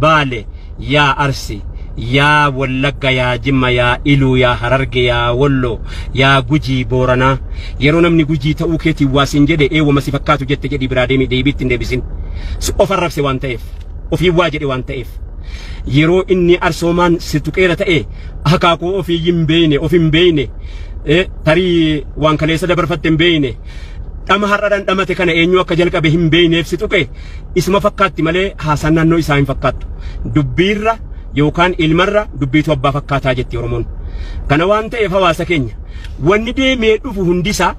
Baale, yaa Arsi, yaa Wallagga, yaa Jimma, yaa Iluu, yaa Hararge, yaa Walloo, yaa Gujii, Booranaa. Yeroo namni Gujii ta'uu keetii waasin jedhe eewwama si fakkaatu jette jedhi biraa deemi deebiitti hin deebisin. Of arrabse waan ta'eef, ofii waa jedhe waan ta'eef. Yeroo inni Arsoomaan si tuqeera ta'e akaakuu ofii hin beeyne, of hin beeyne, tarii waan kaleessa dabarfatte hin beeyne. Dhama har'adhaan dhamate kana eenyu akka jalqabe hin beeyneef si tuqe isuma fakkaatti malee haasaan naannoo isaa hin fakkaattu. Dubbiirra yookaan ilmarra dubbiitu abbaa fakkaataa jetti Oromoon. Kana waan ta'eef hawaasa keenya wanni deemee dhufu hundisaa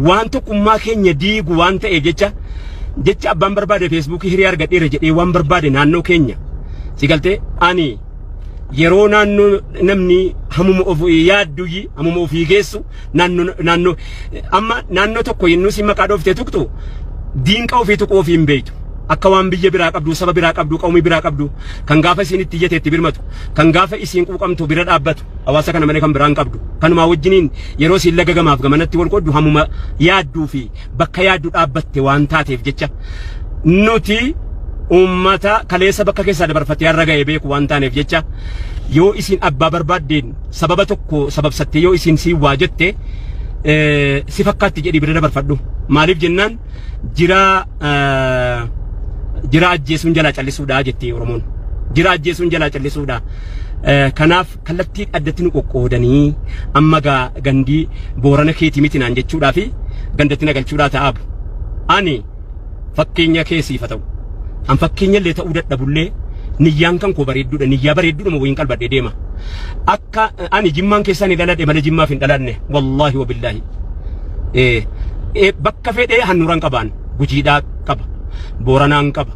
waan tokkummaa keenya diigu waan ta'eef jecha abbaan barbaade feesbuukii hiree argadheera jedhee waan barbaade naannoo keenya si galtee ani yeroo naannoo namni hamuma ofii yaaddu hamuma ofii geessu naannoo amma naannoo tokko yennuu si maqaa dhooftee tuqxu diinqa ofii tuquu ofii hin beektu. Akka waan biyya biraa qabdu, saba biraa qabdu, qawmii biraa qabdu, kan gaafa isiin itti iyyateetti birmatu, kan gaafa isiin quuqamtu bira dhaabbatu, hawaasa kana malee kan biraan qabdu. Kanumaa wajjiniin yeroo isiin laga gamaaf gamanatti wal qoddu hamuma yaadduu fi bakka yaaddu dhaabbatte waan taateef jecha nuti ummata kaleessa bakka keessaa dabarfattee har'a ga'ee beeku waan taaneef jecha yoo isiin abbaa barbaaddeen sababa tokko sababsattee yoo isiin sii waa jette si fakkaatti jedhii bira dabarfadhu. Maaliif jennaan jira ajjeesuun jalaa callisuudha jettee Oromoon. Jira ajjeesuun jalaa callisuudha. Kanaaf kallattii addatti nu qoqqoodanii amma gandii Boorana keetii miti naan jechuudhaa fi gandatti nagalchuudhaa ta'aabu. Ani fakkeenya keessiifa ta'u. An fakkeenya illee ta'uu dadhabullee niyyaan kan koo bareedduudha. Niyyaa bareedduudha moo wayiin qalbadhee deema. Akka ani Jimmaan keessaan dhaladhe malee Jimmaaf hin dhaladne wallaahi wabillaahi. Bakka fedhee handhuuraan qabaan Gujiidhaa qaba, Booranaan qaba,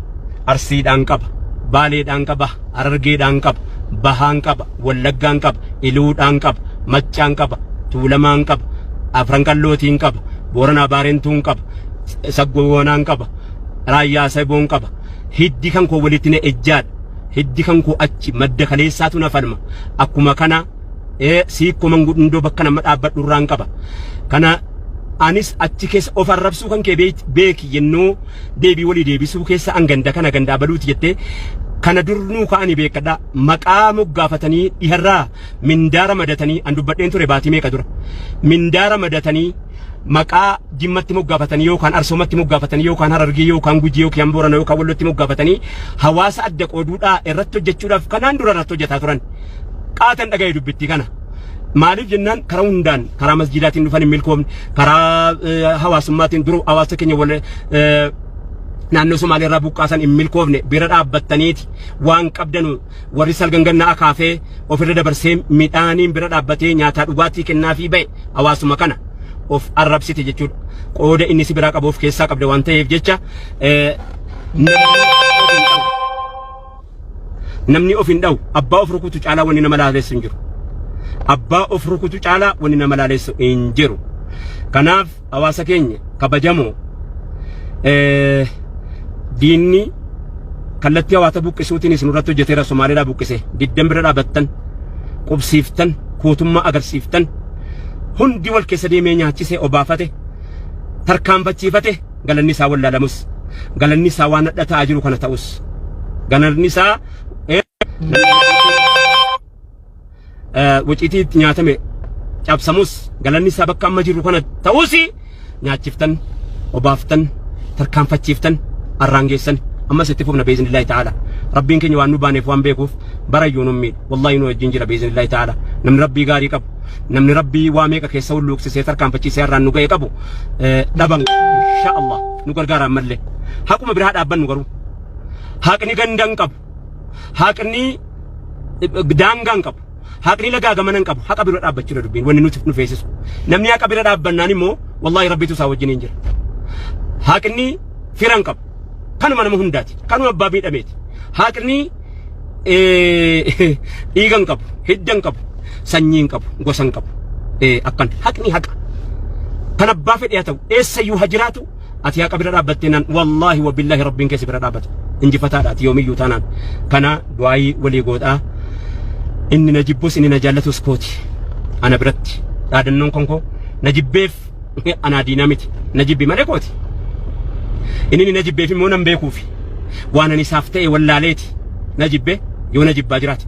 Arsiidhaan qaba, Baaleedhaan qaba, Harargeedhaan qaba, Bahaan qaba, Wallaggaan qaba, Iluudhaan qaba, Maccaan qaba, Tuulamaan qaba, Afran Qallootiin qaba, Booranaa Baarentuun qaba, Saggoonaan qaba, Raayyaa Saboon qaba. Hiddi kan koo walitti na ejjaadha. Hiddi kan koo achi madda kaleessaatu na falma. Akkuma kana siikko mangudundoo bakka nama dhaabbadhu irraan qaba. Kana anis achi keessa of arrabsuu kan kee beeki yennoo deebii walii deebisuu keessa anganda kana gandaa baluuti jettee kana durnuu ka'anii beekadha. Maqaa moggaafatanii dhiharraa mindaara madatanii an dubbadheen ture baatii meeqa dura. Mindaara madatanii maqaa Jimmatti moggaafatanii yookaan Arsoomatti moggaafatanii yookaan Harargee yookaan Gujii yookaan Boorana yookaan Wallootti moggaafatanii hawaasa adda qooduudhaa irratti hojjechuudhaaf kanaan dura irratti hojjetaa turan. Qaatan dhaga'ee dubbittii kana. Maaliif jennaan karaa hundaan karaa masjidaatiin dhufan hin milkoomne karaa hawaasummaatiin dura hawaasa keenya wal naannoo Somaalee irraa buqqaasan hin milkoofne bira dhaabbattaniiti waan qabdanu warri salgangannaa akaafee ofirra dabarsee midhaaniin bira dhaabbatee nyaataa dhugaatii kennaafii ba'e hawaasuma kana of arrabsite jechuudha. Qooda inni si biraa qabuuf keessaa qabda waan ta'eef jecha namni of hin dha'u abbaa of rukutu caalaa wanni nama laaleessu hin jiru. Abbaa of rukutu caalaa wanni nama laaleessu hin jiru. Kanaaf hawaasa keenya kabajamoo diinni kallattii hawaasa buqqisuutiin isin irratti hojjeteera Somaaliidhaa buqqise diddan bira dhaabattan qubsiiftan kuutummaa agarsiiftan hundi wal keessa deemee nyaachisee obaafate tarkaanfachiifate galanni isaa wallaalamus galanni isaa waan hadhataa jiru kana ta'us galanni isaa wuciitii nyaatame cabsamus galanni isaa bakka amma jiru kana ta'us nyaachiftan obaaftan tarkaanfachiiftan arraangeessan amma sitti fufna biiznillaahi ta'ala rabbiin keenya waan nu baaneef waan beekuuf barayyuu nu miidha wallaahi nu wajjin jira biiznillaahi ta'ala namni rabbii gaarii qabu namni rabbii waa meeqa keessa hulluuqsisee tarkaanfachiisee arraan nu ga'e qabu dhaban insha Allah nu gargaara ammallee haquma biraa dhaabbannu garuu haqni gandan qabu haqni daangaan qabu haqni lagaa gamanan qabu haqa bira dhaabbachuu dubbiin wanni nuti nu feesisu namni haqa bira dhaabbannaan immoo wallaahi rabbiitu isaa wajjiniin jira haqni firan qabu kanuma nama hundaati kanuma abbaa miidhameeti haqni dhiigan qabu hiddan qabu sanyiin qabu gosan qabu akkan haqni haqa kan abbaa fedhe haa ta'u eessayyuu haa jiraatu ati haqa bira dhaabbatteenaan wallaahi wabillaahi rabbiin keessi bira dhaabbata injifataadhaati yoomiyyuu taanaan kana du'aayii walii godhaa inni na jibbus inni na jaallatus kooti ana biratti dhaadannoon konkoo na jibbeef anaa diinaa miti na jibbi malee kooti inni na jibbeef immoo nan beekuufi waan ani isaaf ta'e wallaaleeti najibbe yoo najibbaa jiraate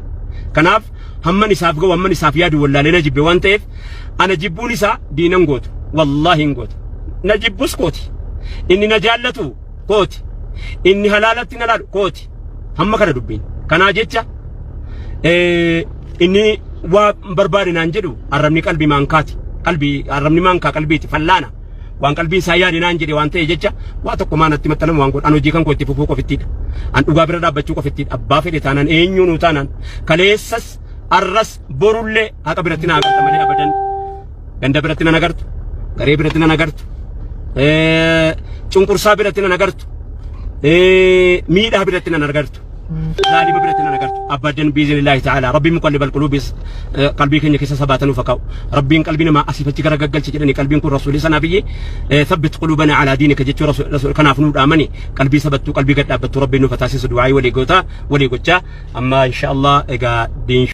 kanaaf hamman isaaf ga'u hamman isaaf yaadu wallaalee najibbe waan ta'eef ana jibbuun isaa diinan gootu wallahi hin gootu najibbus kooti inni na jaallatu kooti inni halaalatti na laalu kooti hamma kana dubbiin kanaa jecha inni waa barbaade naan jedhu arrabni qalbii maankaati qalbii arrabni maankaa qalbiiti fallaana waan qalbiin isaa yaade naan jedhe waan ta'e jecha waa tokko maanatti maxxanamu waan godhan hojii kan koo itti fufuu qofittiidha an dhugaa bira dhaabbachuu qofittiidha abbaa fedhe taanaan eenyuunuu taanaan kaleessas arras borullee haqa biratti na agarta malee abadan ganda biratti na agartu garee biratti na agartu cunqursaa biratti na agartu miidhaa biratti na agartu ظالم برتنا نقرت أبدا بإذن الله تعالى ربي مقلب القلوب قلبي كن يكسر سباتنا فكاو ربي قلبنا ما أسفت كرا قل تجدني قلبي كن رسول سنا بيه ثبت قلوبنا على دينك جت رسول كنا فنود آمني قلبي ثبت قلبي قد أبت ربي نفتاسس دعائي ولي قوتا أما إن شاء الله إجا دين